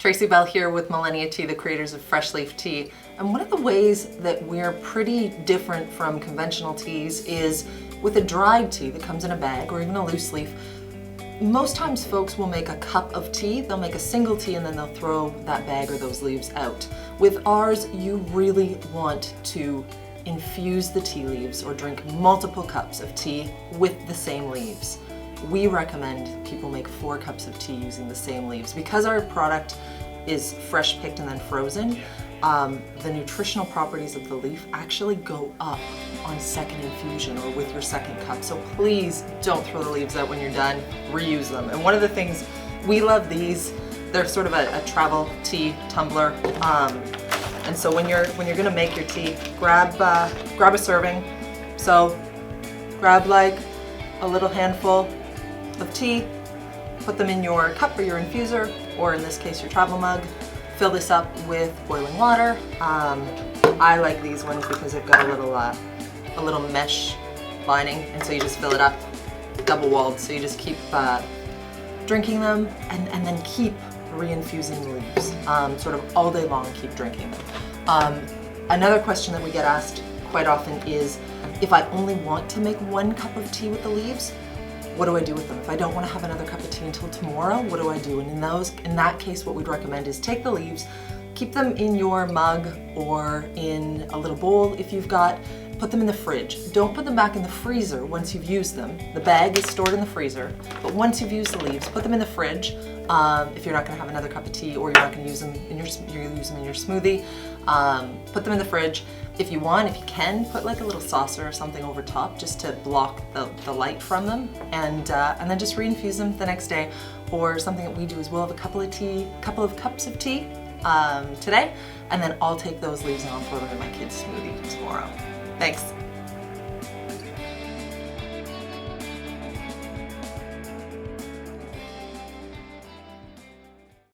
Tracy Bell here with Millennia Tea, the creators of Fresh Leaf Tea. And one of the ways that we're pretty different from conventional teas is with a dried tea that comes in a bag or even a loose leaf. Most times folks will make a cup of tea, they'll make a single tea and then they'll throw that bag or those leaves out. With ours, you really want to infuse the tea leaves or drink multiple cups of tea with the same leaves. We recommend people make 4 cups of tea using the same leaves. Because our product is fresh picked and then frozen, the nutritional properties of the leaf actually go up on second infusion or with your second cup. So please don't throw the leaves out when you're done, reuse them. And one of the things, we love these, they're sort of a travel tea tumbler. And so when you're gonna make your tea, grab a serving. So grab like a little handful of tea, put them in your cup or your infuser, or in this case your travel mug. Fill this up with boiling water. I like these ones because they've got a little mesh lining, and so you just fill it up, double walled, so you just keep drinking them and then keep re-infusing the leaves, sort of all day long, keep drinking them. Another question that we get asked quite often is, if I only want to make 1 cup of tea with the leaves, what do I do with them? If I don't want to have another cup of tea until tomorrow, what do I do? And in that case, what we'd recommend is take the leaves, keep them in your mug or in a little bowl if you've got, put them in the fridge. Don't put them back in the freezer once you've used them. The bag is stored in the freezer, but once you've used the leaves, put them in the fridge. If you're not gonna have another cup of tea or you're not gonna use them in your smoothie, put them in the fridge. If you can, put like a little saucer or something over top just to block the light from them, and then just re-infuse them the next day. Or something that we do is we'll have a couple of cups of tea today, and then I'll take those leaves and I'll throw them in my kids' smoothie tomorrow. Thanks.